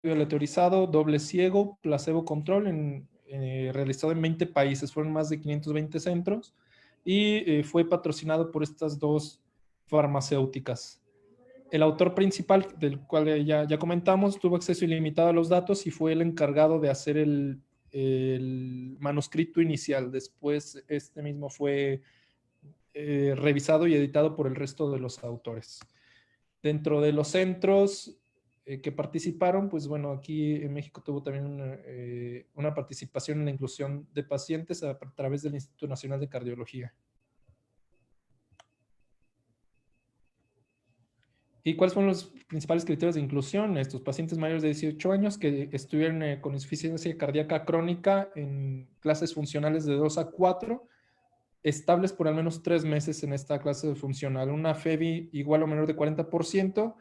aleatorizado, doble ciego, placebo control, realizado en 20 países, fueron más de 520 centros, y fue patrocinado por estas dos farmacéuticas. El autor principal, del cual ya comentamos, tuvo acceso ilimitado a los datos y fue el encargado de hacer el manuscrito inicial. Después este mismo fue revisado y editado por el resto de los autores. Dentro de los centros que participaron, pues bueno, aquí en México tuvo también una participación en la inclusión de pacientes a través del Instituto Nacional de Cardiología. ¿Y cuáles fueron los principales criterios de inclusión? Estos pacientes mayores de 18 años que estuvieron con insuficiencia cardíaca crónica en clases funcionales de 2 a 4, estables por al menos 3 meses en esta clase funcional, una FEBI igual o menor de 40%,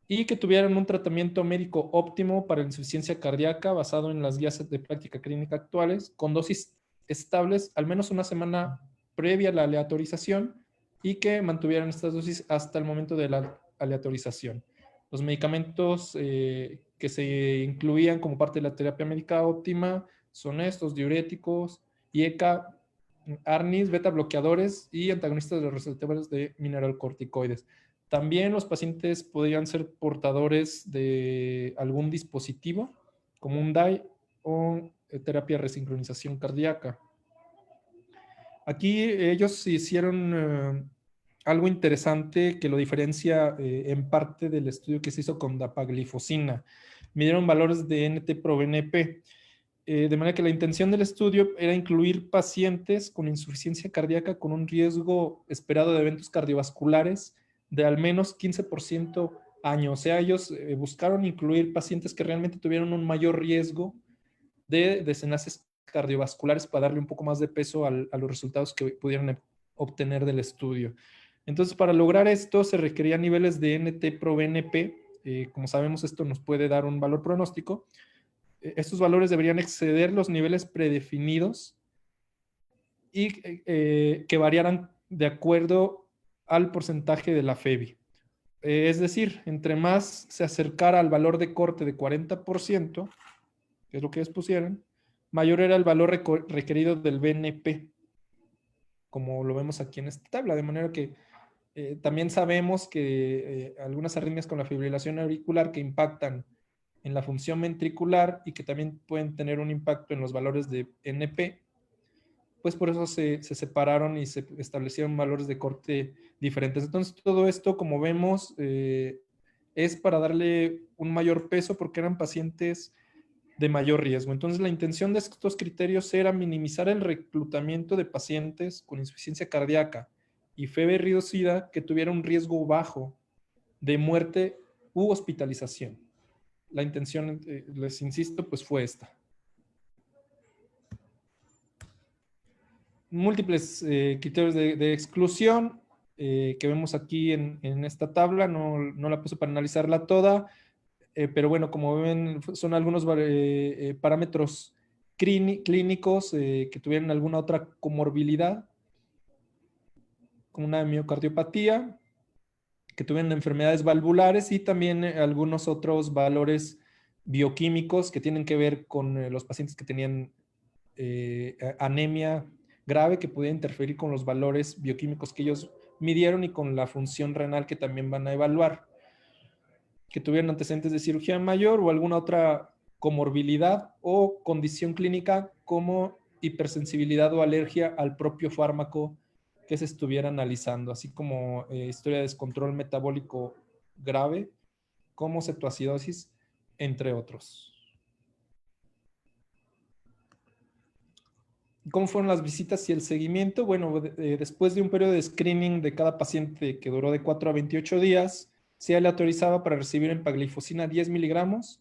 y que tuvieran un tratamiento médico óptimo para la insuficiencia cardíaca basado en las guías de práctica clínica actuales, con dosis estables al menos una semana previa a la aleatorización y que mantuvieran estas dosis hasta el momento de la aleatorización. Los medicamentos que se incluían como parte de la terapia médica óptima son estos: diuréticos, IECA, ARNIs, beta bloqueadores y antagonistas de los receptores de mineralocorticoides. También los pacientes podrían ser portadores de algún dispositivo, como un DAI o terapia de resincronización cardíaca. Aquí ellos hicieron algo interesante que lo diferencia en parte del estudio que se hizo con dapaglifosina. Midieron valores de NT-proBNP. De manera que la intención del estudio era incluir pacientes con insuficiencia cardíaca con un riesgo esperado de eventos cardiovasculares de al menos 15% año. O sea, ellos buscaron incluir pacientes que realmente tuvieran un mayor riesgo de desenlaces cardiovasculares para darle un poco más de peso a los resultados que pudieran obtener del estudio. Entonces, para lograr esto se requerían niveles de NT-proBNP. Como sabemos, esto nos puede dar un valor pronóstico. Estos valores deberían exceder los niveles predefinidos y que variaran de acuerdo al porcentaje de la FEBI. Es decir, entre más se acercara al valor de corte de 40%, que es lo que ellos pusieron, mayor era el valor requerido del BNP, como lo vemos aquí en esta tabla, de manera que también sabemos que algunas arritmias con la fibrilación auricular que impactan en la función ventricular y que también pueden tener un impacto en los valores de NP, pues por eso se separaron y se establecieron valores de corte diferentes. Entonces todo esto, como vemos, es para darle un mayor peso porque eran pacientes de mayor riesgo. Entonces la intención de estos criterios era minimizar el reclutamiento de pacientes con insuficiencia cardíaca y FEBI reducida que tuviera un riesgo bajo de muerte u hospitalización. La intención, les insisto, pues fue esta. Múltiples criterios de exclusión que vemos aquí en esta tabla. No la puse para analizarla toda, pero bueno, como ven, son algunos parámetros clínicos que tuvieran alguna otra comorbilidad, como una miocardiopatía, que tuvieran enfermedades valvulares y también algunos otros valores bioquímicos que tienen que ver con los pacientes que tenían anemia grave, que podía interferir con los valores bioquímicos que ellos midieron y con la función renal que también van a evaluar, que tuvieran antecedentes de cirugía mayor o alguna otra comorbilidad o condición clínica como hipersensibilidad o alergia al propio fármaco que se estuviera analizando, así como historia de descontrol metabólico grave, como cetoacidosis, entre otros. ¿Cómo fueron las visitas y el seguimiento? Bueno, después de un periodo de screening de cada paciente que duró de 4 a 28 días, se le autorizaba para recibir empaglifosina 10 miligramos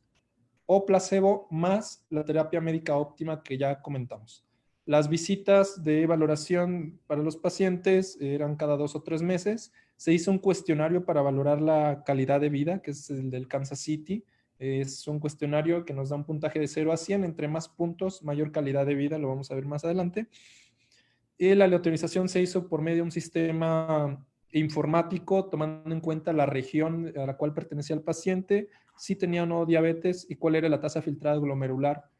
o placebo más la terapia médica óptima que ya comentamos. Las visitas de valoración para los pacientes eran cada 2 o 3 meses. Se hizo un cuestionario para valorar la calidad de vida, que es el del Kansas City. Es un cuestionario que nos da un puntaje de 0 a 100. Entre más puntos, mayor calidad de vida. Lo vamos a ver más adelante. Y la aleatorización se hizo por medio de un sistema informático, tomando en cuenta la región a la cual pertenecía el paciente. si tenía o no diabetes y cuál era la tasa filtrada glomerular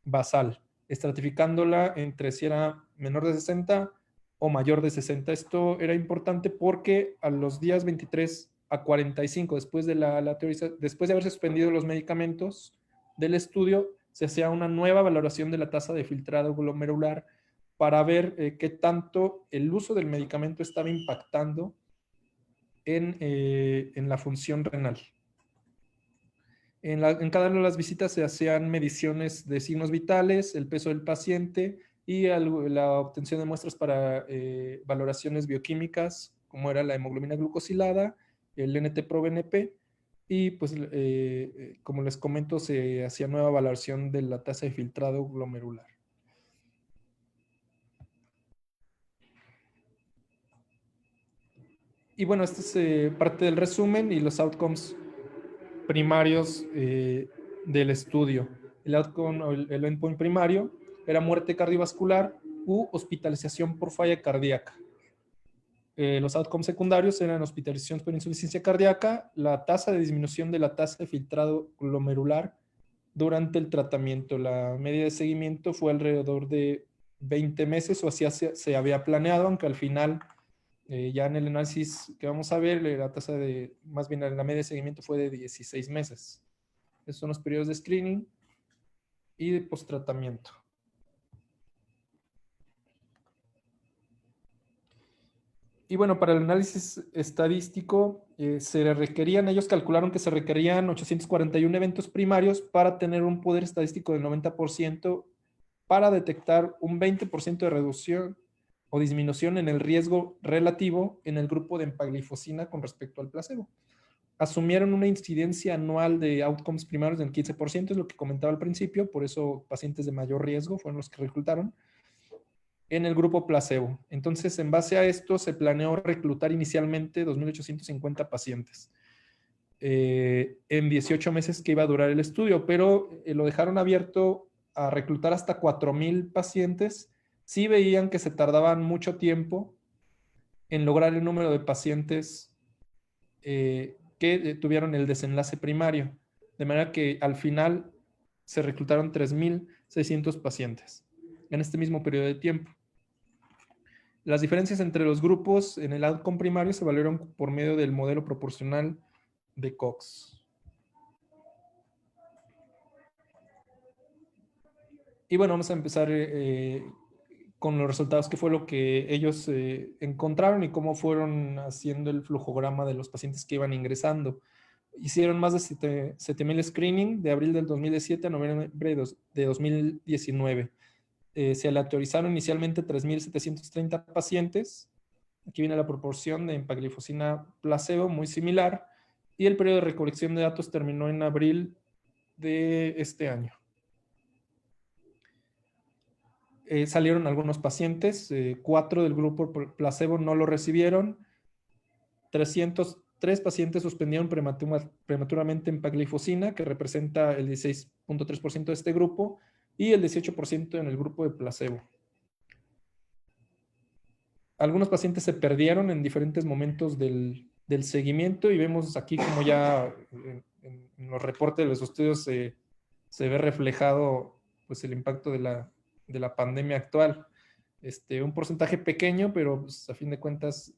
basal, estratificándola entre si era menor de 60 o mayor de 60. Esto era importante porque a los días 23 a 45, después de después de haber suspendido los medicamentos del estudio, se hacía una nueva valoración de la tasa de filtrado glomerular para ver qué tanto el uso del medicamento estaba impactando en la función renal. En cada una de las visitas se hacían mediciones de signos vitales, el peso del paciente y la obtención de muestras para valoraciones bioquímicas, como era la hemoglobina glucosilada, el NT-proBNP, y pues, como les comento, se hacía nueva valoración de la tasa de filtrado glomerular. Y bueno, esta es parte del resumen y los outcomes primarios del estudio. El outcome, el endpoint primario era muerte cardiovascular u hospitalización por falla cardíaca. Los outcomes secundarios eran hospitalización por insuficiencia cardíaca, la tasa de disminución de la tasa de filtrado glomerular durante el tratamiento. La media de seguimiento fue alrededor de 20 meses o así se había planeado, aunque al final, ya en el análisis que vamos a ver, la tasa más bien la media de seguimiento fue de 16 meses. Esos son los periodos de screening y de post-tratamiento. Y bueno, para el análisis estadístico, ellos calcularon que se requerían 841 eventos primarios para tener un poder estadístico del 90% para detectar un 20% de reducción o disminución en el riesgo relativo en el grupo de empaglifosina con respecto al placebo. Asumieron una incidencia anual de outcomes primarios del 15%, es lo que comentaba al principio, por eso pacientes de mayor riesgo fueron los que reclutaron en el grupo placebo. Entonces, en base a esto, se planeó reclutar inicialmente 2.850 pacientes en 18 meses que iba a durar el estudio, pero lo dejaron abierto a reclutar hasta 4.000 pacientes. Sí veían que se tardaban mucho tiempo en lograr el número de pacientes que tuvieron el desenlace primario, de manera que al final se reclutaron 3.600 pacientes en este mismo periodo de tiempo. Las diferencias entre los grupos en el outcome primario se evaluaron por medio del modelo proporcional de Cox. Y bueno, vamos a empezar con los resultados, qué fue lo que ellos encontraron y cómo fueron haciendo el flujograma de los pacientes que iban ingresando. Hicieron más de 7.000 screening de abril del 2017 a noviembre de 2019. Se aleatorizaron inicialmente 3.730 pacientes. Aquí viene la proporción de empaglifosina placebo, muy similar. Y el periodo de recolección de datos terminó en abril de este año. Salieron algunos pacientes, 4 del grupo placebo no lo recibieron, 303 pacientes suspendieron prematuramente empaglifosina, que representa el 16.3% de este grupo, y el 18% en el grupo de placebo. Algunos pacientes se perdieron en diferentes momentos del seguimiento y vemos aquí como ya en los reportes de los estudios se ve reflejado pues, el impacto de la pandemia actual. Un porcentaje pequeño, pero pues, a fin de cuentas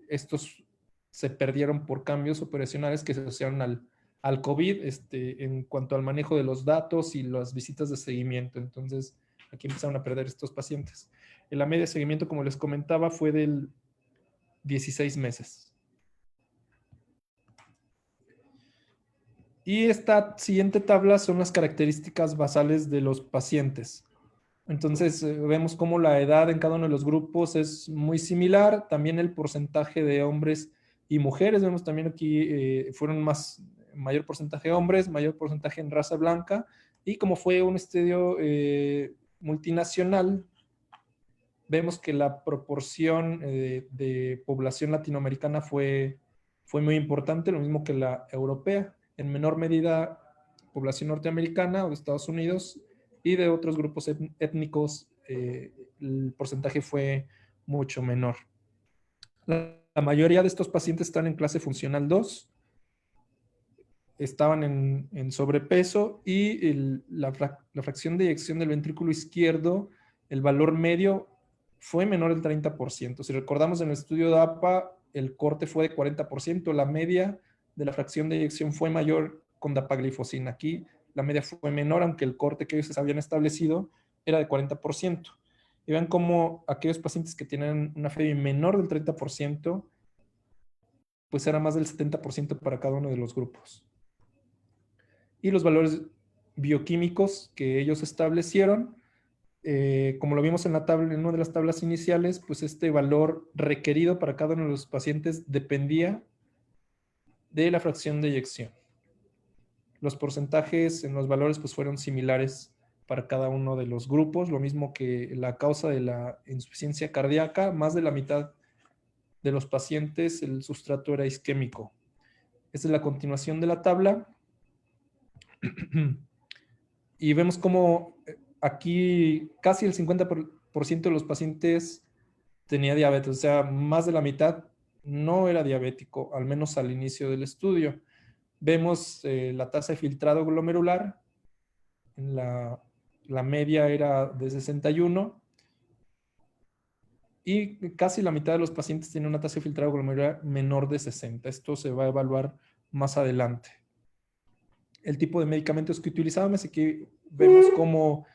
estos se perdieron por cambios operacionales que se asociaron al COVID en cuanto al manejo de los datos y las visitas de seguimiento. Entonces, aquí empezaron a perder estos pacientes. La media de seguimiento, como les comentaba, fue del 16 meses. Y esta siguiente tabla son las características basales de los pacientes. Entonces, vemos cómo la edad en cada uno de los grupos es muy similar. También el porcentaje de hombres y mujeres. Vemos también aquí fueron mayor porcentaje de hombres, mayor porcentaje en raza blanca. Y como fue un estudio multinacional, vemos que la proporción de población latinoamericana fue muy importante, lo mismo que la europea. En menor medida, población norteamericana o de Estados Unidos, y de otros grupos étnicos el porcentaje fue mucho menor. La mayoría de estos pacientes están en clase funcional 2. estaban en sobrepeso y la fracción de eyección del ventrículo izquierdo, el valor medio fue menor del 30%. Si recordamos en el estudio de APA, el corte fue de 40%, la media de la fracción de eyección fue mayor con dapaglifosina. Aquí la media fue menor, aunque el corte que ellos habían establecido era de 40%. Y vean cómo aquellos pacientes que tienen una FEBI menor del 30%, pues era más del 70% para cada uno de los grupos. Y los valores bioquímicos que ellos establecieron, como lo vimos en la tabla, en una de las tablas iniciales, pues este valor requerido para cada uno de los pacientes dependía de la fracción de eyección. Los porcentajes en los valores pues fueron similares para cada uno de los grupos, lo mismo que la causa de la insuficiencia cardíaca, más de la mitad de los pacientes el sustrato era isquémico. Esta es la continuación de la tabla. Y vemos como aquí casi el 50% de los pacientes tenía diabetes, o sea, más de la mitad no era diabético, al menos al inicio del estudio. Vemos la tasa de filtrado glomerular, la media era de 61 y casi la mitad de los pacientes tienen una tasa de filtrado glomerular menor de 60. Esto se va a evaluar más adelante. El tipo de medicamentos que utilizaban, aquí vemos como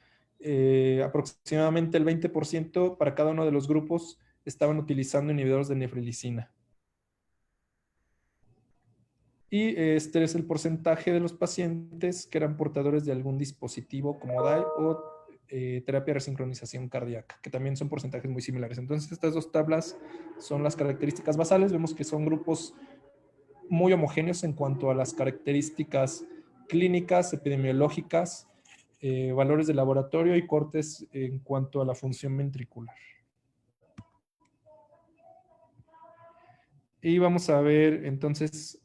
aproximadamente el 20% para cada uno de los grupos estaban utilizando inhibidores de nefrilicina. Y este es el porcentaje de los pacientes que eran portadores de algún dispositivo como DAI o terapia de resincronización cardíaca, que también son porcentajes muy similares. Entonces, estas dos tablas son las características basales. Vemos que son grupos muy homogéneos en cuanto a las características clínicas, epidemiológicas, valores de laboratorio y cortes en cuanto a la función ventricular. Y vamos a ver entonces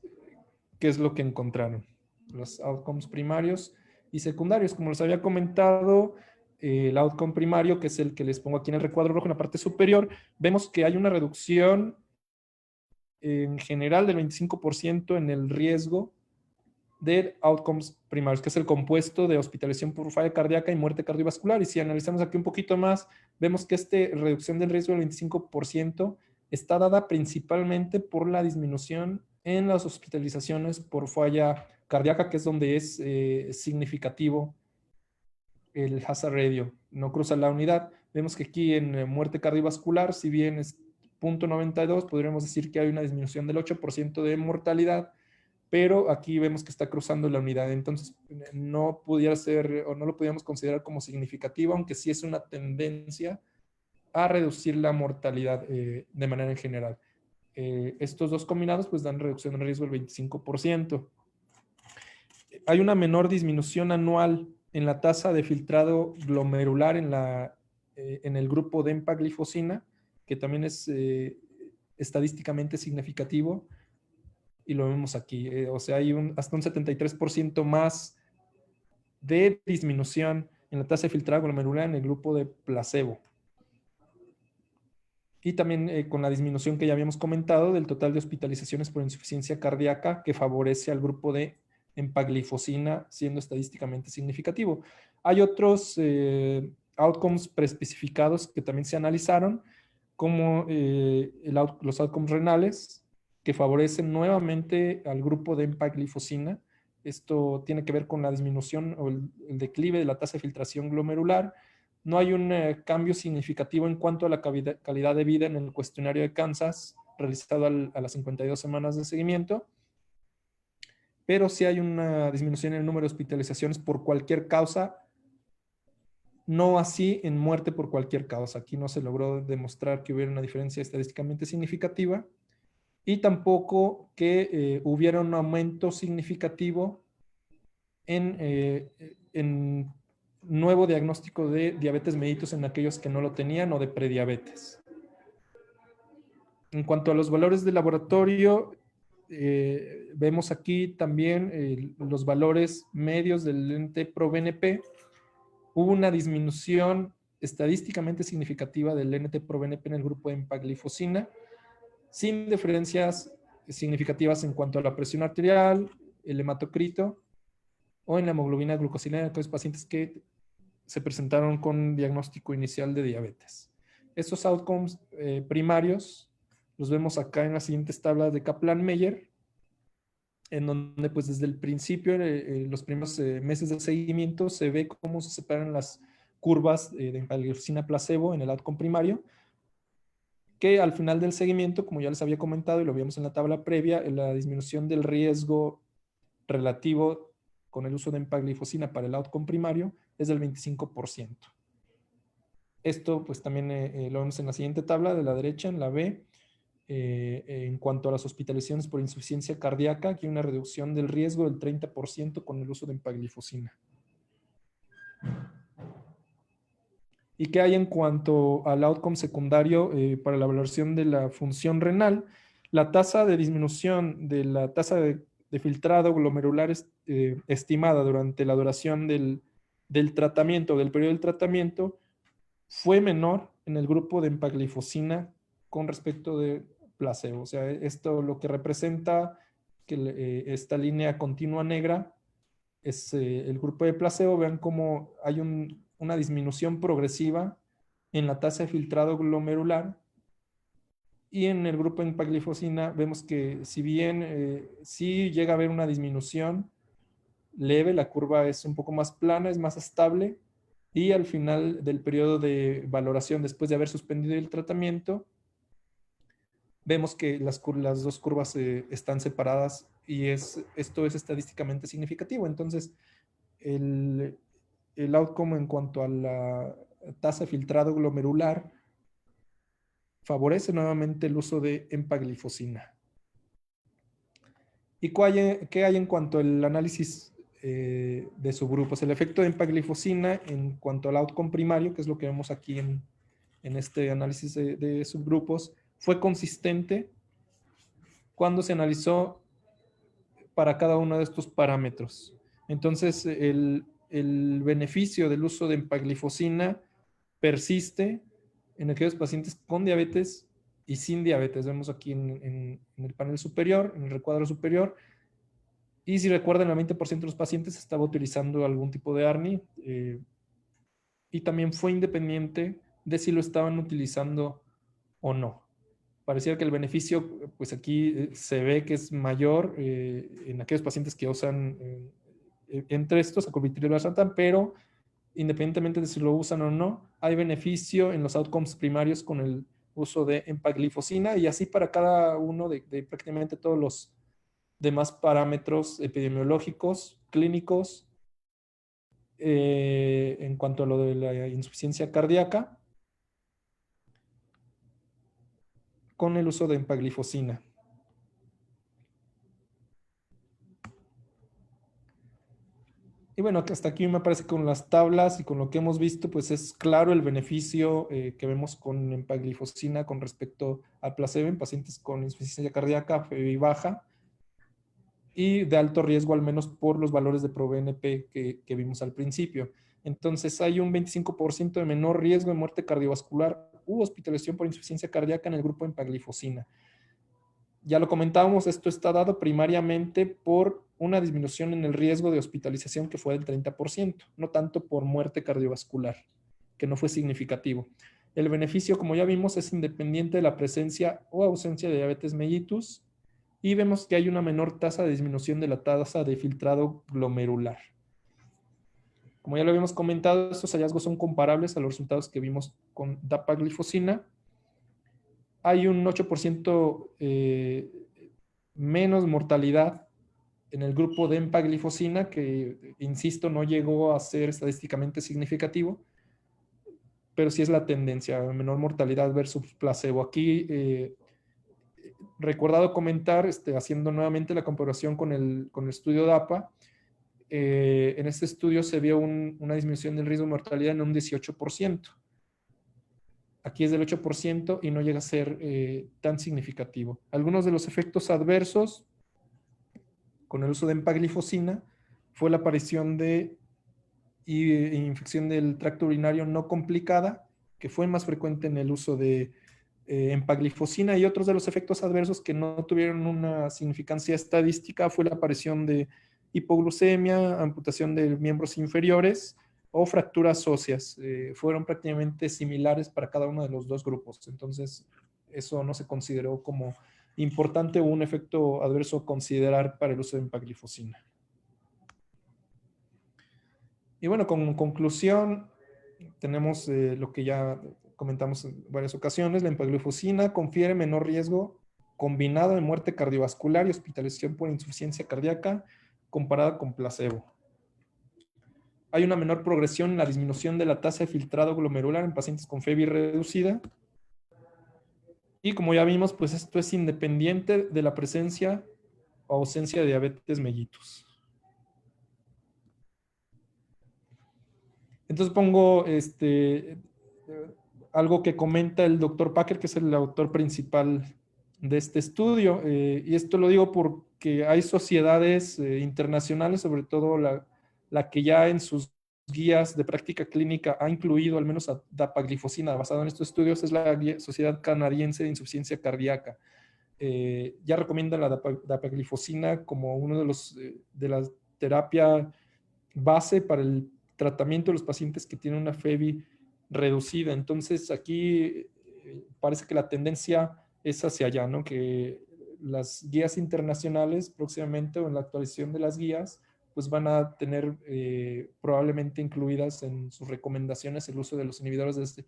qué es lo que encontraron. Los outcomes primarios y secundarios. Como les había comentado, el outcome primario, que es el que les pongo aquí en el recuadro rojo en la parte superior, vemos que hay una reducción en general del 25% en el riesgo de outcomes primarios, que es el compuesto de hospitalización por falla cardíaca y muerte cardiovascular. Y si analizamos aquí un poquito más, vemos que esta reducción del riesgo del 25% está dada principalmente por la disminución en las hospitalizaciones por falla cardíaca, que es donde es significativo el hazard radio. No cruza la unidad. Vemos que aquí en muerte cardiovascular, si bien es 0.92, podríamos decir que hay una disminución del 8% de mortalidad, pero aquí vemos que está cruzando la unidad, entonces no pudiera ser o no lo podríamos considerar como significativo, aunque sí es una tendencia a reducir la mortalidad de manera en general. Estos dos combinados pues dan reducción de riesgo del 25%. Hay una menor disminución anual en la tasa de filtrado glomerular en el grupo de empaglifosina, que también es estadísticamente significativo, y lo vemos aquí. O sea, hay hasta un 73% más de disminución en la tasa de filtrado glomerular en el grupo de placebo. Y también con la disminución que ya habíamos comentado del total de hospitalizaciones por insuficiencia cardíaca, que favorece al grupo de empaglifosina, siendo estadísticamente significativo. Hay otros outcomes preespecificados que también se analizaron, como los outcomes renales, que favorecen nuevamente al grupo de empaglifosina. Esto tiene que ver con la disminución o el declive de la tasa de filtración glomerular. No hay un cambio significativo en cuanto a la calidad de vida en el cuestionario de Kansas realizado a las 52 semanas de seguimiento, pero sí hay una disminución en el número de hospitalizaciones por cualquier causa, no así en muerte por cualquier causa. Aquí no se logró demostrar que hubiera una diferencia estadísticamente significativa y tampoco que hubiera un aumento significativo en nuevo diagnóstico de diabetes mellitus en aquellos que no lo tenían o de prediabetes. En cuanto a los valores de laboratorio, vemos aquí también los valores medios del NT-proBNP. Hubo una disminución estadísticamente significativa del NT-proBNP en el grupo de empaglifosina, sin diferencias significativas en cuanto a la presión arterial, el hematocrito o en la hemoglobina glucosilada en aquellos pacientes que se presentaron con diagnóstico inicial de diabetes. Estos outcomes primarios los vemos acá en las siguientes tablas de Kaplan-Meier, en donde pues desde el principio, los primeros meses de seguimiento, se ve cómo se separan las curvas de empagliflozina placebo en el outcome primario, que al final del seguimiento, como ya les había comentado y lo vimos en la tabla previa, la disminución del riesgo relativo con el uso de empagliflozina para el outcome primario es del 25%. Esto pues también lo vemos en la siguiente tabla de la derecha, en la B. En cuanto a las hospitalizaciones por insuficiencia cardíaca, aquí hay una reducción del riesgo del 30% con el uso de empagliflozina. ¿Y qué hay en cuanto al outcome secundario para la valoración de la función renal? La tasa de disminución de la tasa de filtrado glomerular estimada durante la duración del tratamiento, del periodo del tratamiento, fue menor en el grupo de empagliflozina con respecto de placebo. O sea, esto lo que representa que esta línea continua negra es el grupo de placebo. Vean cómo hay una disminución progresiva en la tasa de filtrado glomerular, y en el grupo de empagliflozina vemos que si bien sí llega a haber una disminución leve, la curva es un poco más plana, es más estable, y al final del periodo de valoración, después de haber suspendido el tratamiento, vemos que las dos curvas están separadas, y esto es estadísticamente significativo. Entonces, el outcome en cuanto a la tasa de filtrado glomerular favorece nuevamente el uso de empagliflozina. ¿Y qué hay en cuanto al análisis de subgrupos? El efecto de empagliflozina en cuanto al outcome primario, que es lo que vemos aquí en este análisis de subgrupos, fue consistente cuando se analizó para cada uno de estos parámetros. Entonces, el beneficio del uso de empagliflozina persiste en aquellos pacientes con diabetes y sin diabetes. Vemos aquí en el panel superior, en el recuadro superior. Y si recuerdan, el 20% de los pacientes estaba utilizando algún tipo de ARNI, y también fue independiente de si lo estaban utilizando o no. Pareciera que el beneficio, pues aquí se ve que es mayor en aquellos pacientes que usan entre estos acolbitril valsartán, pero independientemente de si lo usan o no, hay beneficio en los outcomes primarios con el uso de empagliflozina, y así para cada uno de prácticamente todos los demás parámetros epidemiológicos, clínicos, en cuanto a lo de la insuficiencia cardíaca, con el uso de empagliflozina. Y bueno, hasta aquí me parece que con las tablas y con lo que hemos visto, pues es claro el beneficio que vemos con empagliflozina con respecto al placebo en pacientes con insuficiencia cardíaca baja y de alto riesgo, al menos por los valores de ProBNP que vimos al principio. Entonces hay un 25% de menor riesgo de muerte cardiovascular u hospitalización por insuficiencia cardíaca en el grupo de empagliflozina. Ya lo comentábamos, esto está dado primariamente por una disminución en el riesgo de hospitalización que fue del 30%, no tanto por muerte cardiovascular, que no fue significativo. El beneficio, como ya vimos, es independiente de la presencia o ausencia de diabetes mellitus, y vemos que hay una menor tasa de disminución de la tasa de filtrado glomerular. Como ya lo habíamos comentado, estos hallazgos son comparables a los resultados que vimos con dapagliflozina. Hay un 8% menos mortalidad en el grupo de empagliflozina, que, insisto, no llegó a ser estadísticamente significativo, pero sí es la tendencia, menor mortalidad versus placebo. Aquí, recordado comentar, haciendo nuevamente la comparación con el estudio DAPA, en este estudio se vio una disminución del riesgo de mortalidad en un 18%. Aquí es del 8% y no llega a ser tan significativo. Algunos de los efectos adversos con el uso de empagliflozina fue la aparición de infección del tracto urinario no complicada, que fue más frecuente en el uso de empaglifosina, y otros de los efectos adversos que no tuvieron una significancia estadística fue la aparición de hipoglucemia, amputación de miembros inferiores o fracturas óseas. Fueron prácticamente similares para cada uno de los dos grupos. Entonces, eso no se consideró como importante o un efecto adverso a considerar para el uso de empaglifosina. Y bueno, como conclusión, tenemos lo que ya comentamos en varias ocasiones: la empaglifosina confiere menor riesgo combinado de muerte cardiovascular y hospitalización por insuficiencia cardíaca comparada con placebo. Hay una menor progresión en la disminución de la tasa de filtrado glomerular en pacientes con FEBI reducida. Y como ya vimos, pues esto es independiente de la presencia o ausencia de diabetes mellitus. Entonces pongo algo que comenta el doctor Packer, que es el autor principal de este estudio. Y esto lo digo porque hay sociedades internacionales, sobre todo la que ya en sus guías de práctica clínica ha incluido al menos a dapaglifosina basado en estos estudios, es la Sociedad Canadiense de Insuficiencia Cardíaca. Ya recomienda la dapaglifosina como uno de la terapia base para el tratamiento de los pacientes que tienen una FEBI reducida. Entonces aquí parece que la tendencia es hacia allá, ¿no? Que las guías internacionales próximamente, o en la actualización de las guías, pues van a tener probablemente incluidas en sus recomendaciones el uso de los inhibidores de este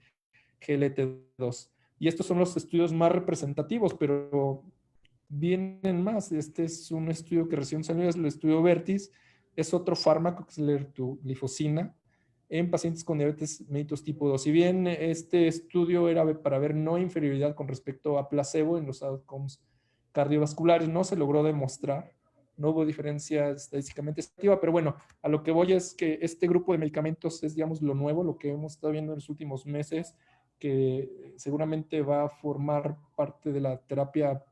GLT2. Y estos son los estudios más representativos, pero vienen más. Este es un estudio que recién salió, es el estudio Vertis. Es otro fármaco que es la ertuglifosina en pacientes con diabetes mellitus tipo 2. Si bien este estudio era para ver no inferioridad con respecto a placebo en los outcomes cardiovasculares, no se logró demostrar, no hubo diferencia estadísticamente efectiva, pero bueno, a lo que voy es que este grupo de medicamentos es, digamos, lo nuevo, lo que hemos estado viendo en los últimos meses, que seguramente va a formar parte de la terapia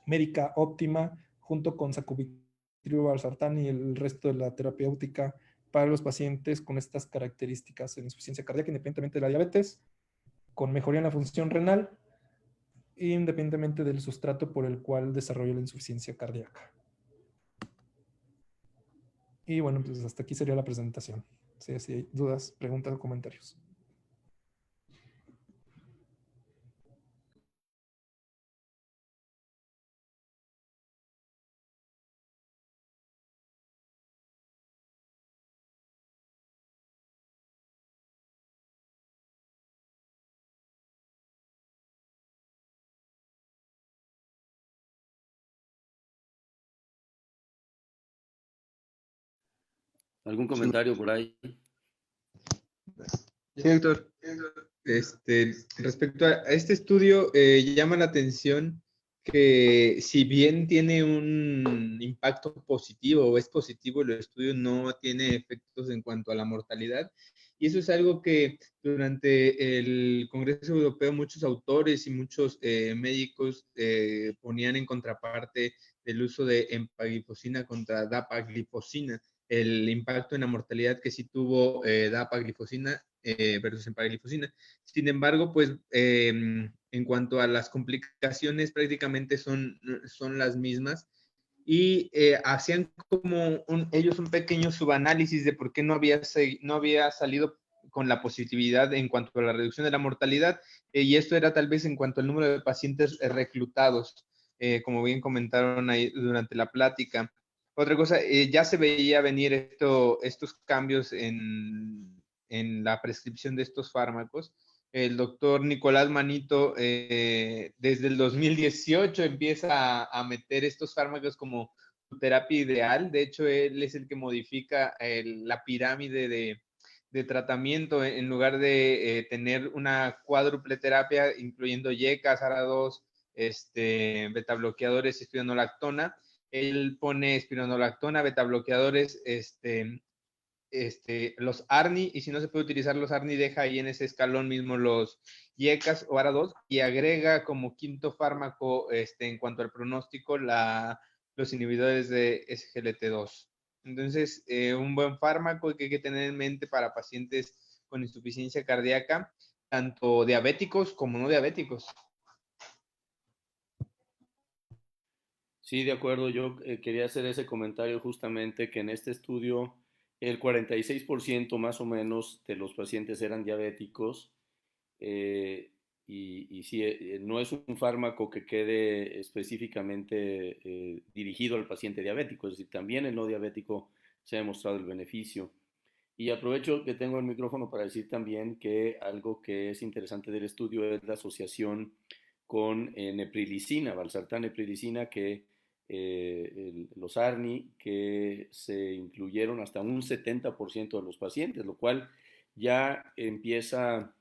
médica óptima junto con sacubitril, valsartán y el resto de la terapéutica para los pacientes con estas características en insuficiencia cardíaca, independientemente de la diabetes, con mejoría en la función renal, independientemente del sustrato por el cual desarrolló la insuficiencia cardíaca. Y bueno, pues hasta aquí sería la presentación. Si hay dudas, preguntas o comentarios. ¿Algún comentario por ahí? Sí, doctor. Respecto a este estudio, llama la atención que si bien tiene un impacto positivo o es positivo, el estudio no tiene efectos en cuanto a la mortalidad. Y eso es algo que durante el Congreso Europeo muchos autores y muchos médicos ponían en contraparte del uso de empaglifosina contra dapaglifosina, el impacto en la mortalidad que sí tuvo dapaglifosina versus empaglifosina. Sin embargo, pues en cuanto a las complicaciones prácticamente son las mismas, y hacían como ellos un pequeño subanálisis de por qué no había salido con la positividad en cuanto a la reducción de la mortalidad, y esto era tal vez en cuanto al número de pacientes reclutados, como bien comentaron ahí durante la plática. Otra cosa, ya se veía venir estos cambios en la prescripción de estos fármacos. El doctor Nicolás Manito desde el 2018 empieza a meter estos fármacos como su terapia ideal. De hecho, él es el que modifica la pirámide de tratamiento. En lugar de tener una cuádruple terapia, incluyendo YECA, SARA2, betabloqueadores y espironolactona, él pone espironolactona, betabloqueadores, los ARNI, y si no se puede utilizar los ARNI, deja ahí en ese escalón mismo los YECAS o ARA2, y agrega como quinto fármaco en cuanto al pronóstico los inhibidores de SGLT2. Entonces, un buen fármaco que hay que tener en mente para pacientes con insuficiencia cardíaca, tanto diabéticos como no diabéticos. Sí, de acuerdo. Yo quería hacer ese comentario justamente que en este estudio el 46% más o menos de los pacientes eran diabéticos y sí, no es un fármaco que quede específicamente dirigido al paciente diabético, es decir, también el no diabético se ha demostrado el beneficio. Y aprovecho que tengo el micrófono para decir también que algo que es interesante del estudio es la asociación con neprilicina, valsartán neprilicina, que los ARNI, que se incluyeron hasta un 70% de los pacientes, lo cual ya empieza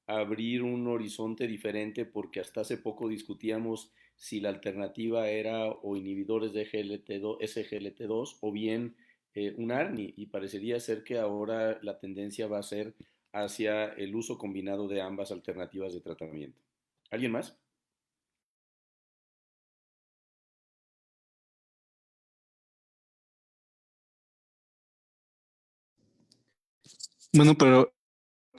a abrir un horizonte diferente porque hasta hace poco discutíamos si la alternativa era o inhibidores de GLT2, SGLT2 o bien un ARNI y parecería ser que ahora la tendencia va a ser hacia el uso combinado de ambas alternativas de tratamiento. ¿Alguien más? Bueno, pero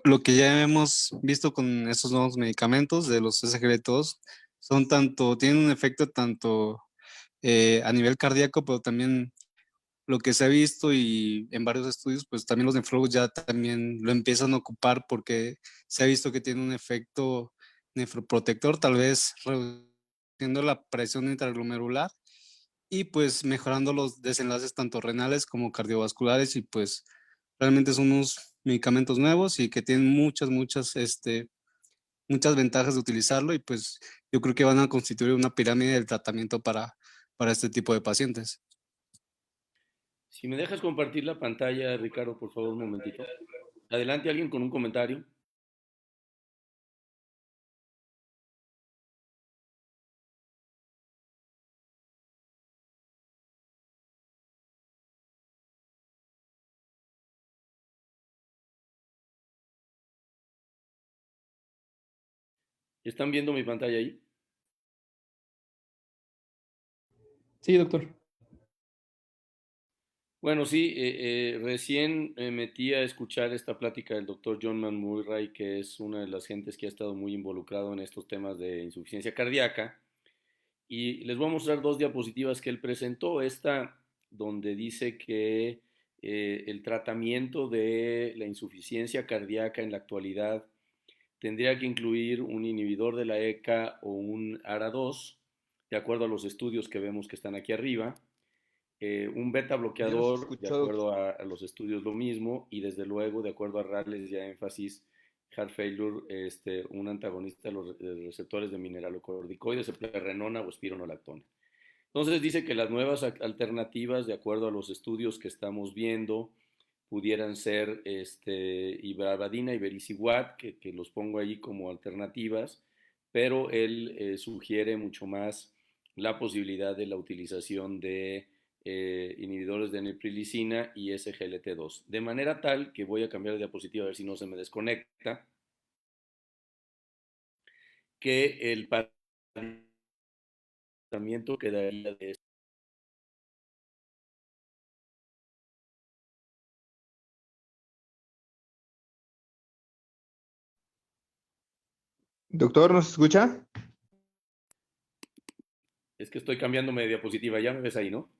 lo que ya hemos visto con estos nuevos medicamentos de los SGLT2 son tanto, tienen un efecto tanto a nivel cardíaco, pero también lo que se ha visto y en varios estudios, pues también los nefrólogos ya también lo empiezan a ocupar porque se ha visto que tiene un efecto nefroprotector, tal vez reduciendo la presión intraglomerular y pues mejorando los desenlaces tanto renales como cardiovasculares y pues realmente son unos medicamentos nuevos y que tienen muchas ventajas de utilizarlo y pues yo creo que van a constituir una pirámide del tratamiento para este tipo de pacientes. Si me dejas compartir la pantalla, Ricardo, por favor, un momentito. Adelante, alguien con un comentario. ¿Están viendo mi pantalla ahí? Sí, doctor. Bueno, sí, recién me metí a escuchar esta plática del doctor John Murray, que es una de las gentes que ha estado muy involucrado en estos temas de insuficiencia cardíaca. Y les voy a mostrar dos diapositivas que él presentó. Esta donde dice que el tratamiento de la insuficiencia cardíaca en la actualidad tendría que incluir un inhibidor de la ECA o un ARA2, de acuerdo a los estudios que vemos que están aquí arriba. Un beta Ya nos bloqueador, de escuchó, acuerdo a los estudios lo mismo, y desde luego, de acuerdo a Rales y a énfasis, heart failure, un antagonista de los receptores de mineralocorticoides, eplerenona o espironolactona. Entonces dice que las nuevas alternativas, de acuerdo a los estudios que estamos viendo, pudieran ser ibarbadina y vericiguat, que los pongo ahí como alternativas, pero él sugiere mucho más la posibilidad de la utilización de inhibidores de neprilicina y SGLT2. De manera tal que voy a cambiar de diapositiva a ver si no se me desconecta, que el tratamiento quedaría de Doctor, ¿nos escucha? es que estoy cambiándome de diapositiva, ya me ves ahí, ¿no?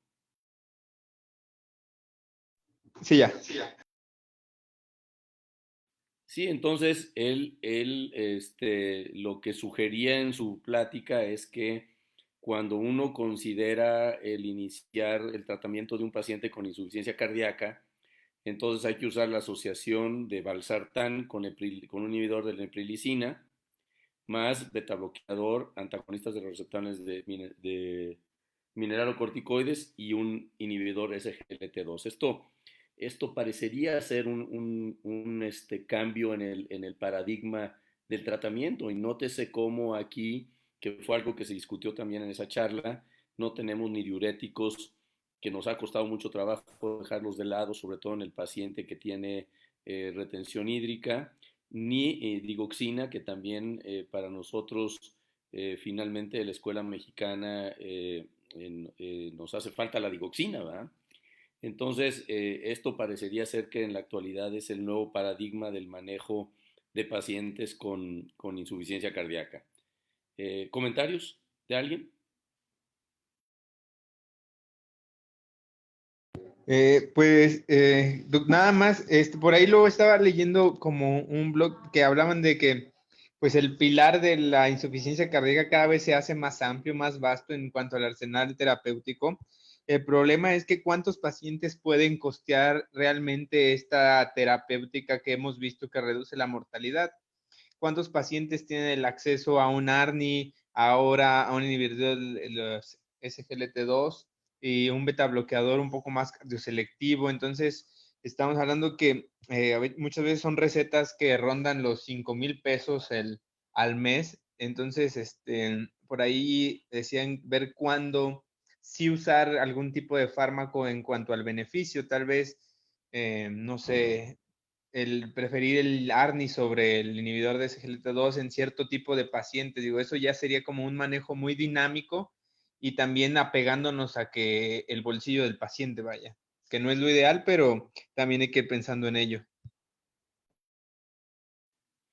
Sí, ya. Sí, entonces lo que sugería en su plática es que cuando uno considera el iniciar el tratamiento de un paciente con insuficiencia cardíaca, entonces hay que usar la asociación de valsartán con un inhibidor de la neprilicina, más betabloqueador, antagonistas de los receptores de mineralocorticoides y un inhibidor SGLT2. Esto parecería ser un cambio en el paradigma del tratamiento y nótese cómo aquí, que fue algo que se discutió también en esa charla, no tenemos ni diuréticos, que nos ha costado mucho trabajo dejarlos de lado, sobre todo en el paciente que tiene retención hídrica, ni digoxina, que también para nosotros finalmente de la escuela mexicana nos hace falta la digoxina, ¿verdad? Entonces, esto parecería ser que en la actualidad es el nuevo paradigma del manejo de pacientes con insuficiencia cardíaca. ¿Comentarios de alguien? Nada más, por ahí luego estaba leyendo como un blog que hablaban de que pues el pilar de la insuficiencia cardíaca cada vez se hace más amplio, más vasto en cuanto al arsenal terapéutico. El problema es que cuántos pacientes pueden costear realmente esta terapéutica que hemos visto que reduce la mortalidad. ¿Cuántos pacientes tienen el acceso a un ARNI, ahora a un inhibidor de los SGLT2 y un beta bloqueador un poco más cardioselectivo? Entonces, estamos hablando que muchas veces son recetas que rondan los 5,000 pesos al mes. Entonces, por ahí decían ver cuándo sí usar algún tipo de fármaco en cuanto al beneficio, tal vez, no sé, el preferir el ARNI sobre el inhibidor de SGLT2 en cierto tipo de pacientes. Digo, eso ya sería como un manejo muy dinámico y también apegándonos a que el bolsillo del paciente vaya, que no es lo ideal, pero también hay que ir pensando en ello.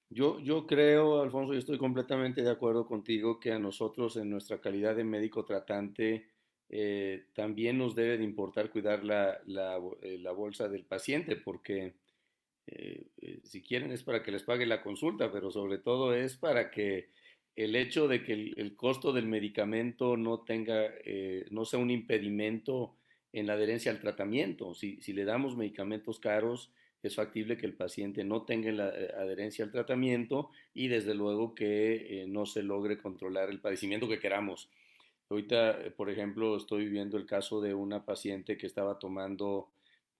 Yo creo, Alfonso, y estoy completamente de acuerdo contigo que a nosotros en nuestra calidad de médico tratante también nos debe de importar cuidar la bolsa del paciente, porque si quieren es para que les pague la consulta, pero sobre todo es para que el hecho de que el costo del medicamento no tenga, no sea un impedimento en la adherencia al tratamiento. Si le damos medicamentos caros, es factible que el paciente no tenga la adherencia al tratamiento y desde luego que no se logre controlar el padecimiento que queramos. Ahorita, por ejemplo, estoy viendo el caso de una paciente que estaba tomando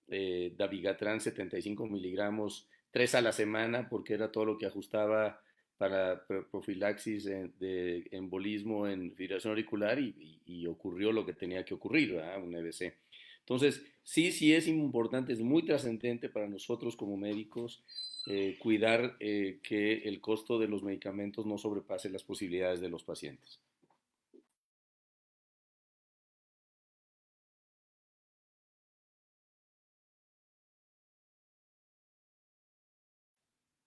Dabigatran 75 miligramos 3 a la semana porque era todo lo que ajustaba para profilaxis de embolismo en fibrilación auricular y ocurrió lo que tenía que ocurrir, ¿verdad? Un EBC. Entonces, sí es importante, es muy trascendente para nosotros como médicos cuidar que el costo de los medicamentos no sobrepase las posibilidades de los pacientes.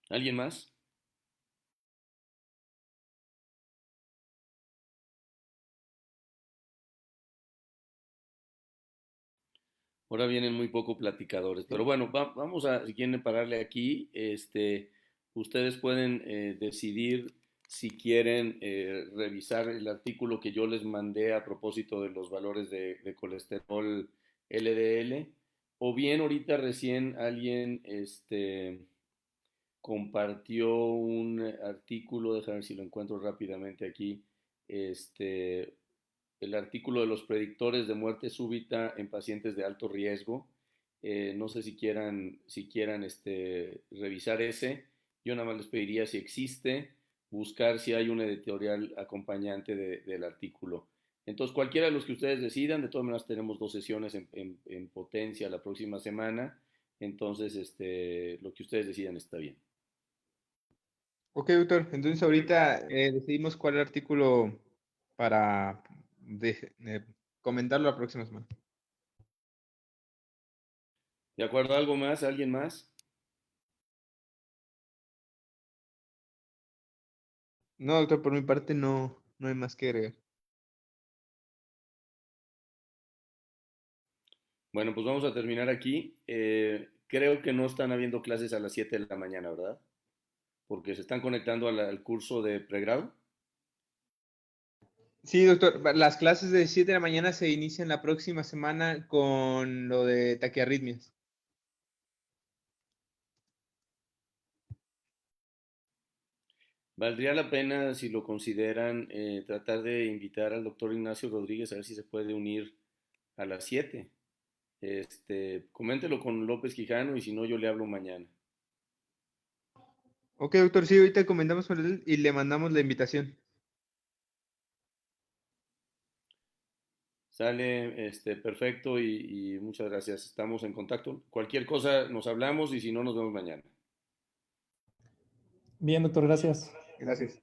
¿Alguien más? Ahora vienen muy poco platicadores, pero bueno, vamos a, si quieren pararle aquí, ustedes pueden decidir si quieren revisar el artículo que yo les mandé a propósito de los valores de colesterol LDL, o bien ahorita recién alguien compartió un artículo, déjame ver si lo encuentro rápidamente aquí, este, el artículo de los predictores de muerte súbita en pacientes de alto riesgo. No sé si quieran revisar ese. Yo nada más les pediría si existe, buscar si hay un editorial acompañante del artículo. Entonces, cualquiera de los que ustedes decidan, de todas maneras tenemos 2 sesiones en potencia la próxima semana. Entonces, lo que ustedes decidan está bien. Ok, doctor. Entonces ahorita decidimos cuál artículo para comentarlo la próxima semana. ¿De acuerdo? ¿Algo más? ¿Alguien más? No, doctor, por mi parte no hay más que agregar. Bueno, pues vamos a terminar aquí. Creo que no están habiendo clases a las 7 de la mañana, ¿verdad? Porque se están conectando al curso de pregrado. Sí, doctor, las clases de 7 de la mañana se inician la próxima semana con lo de taquiarritmias. Valdría la pena, si lo consideran, tratar de invitar al doctor Ignacio Rodríguez a ver si se puede unir a las 7. Coméntelo con López Quijano y si no, yo le hablo mañana. Ok, doctor, sí, ahorita comentamos con él y le mandamos la invitación. Sale, perfecto y muchas gracias. Estamos en contacto. Cualquier cosa nos hablamos y si no, nos vemos mañana. Bien, doctor, gracias. Gracias.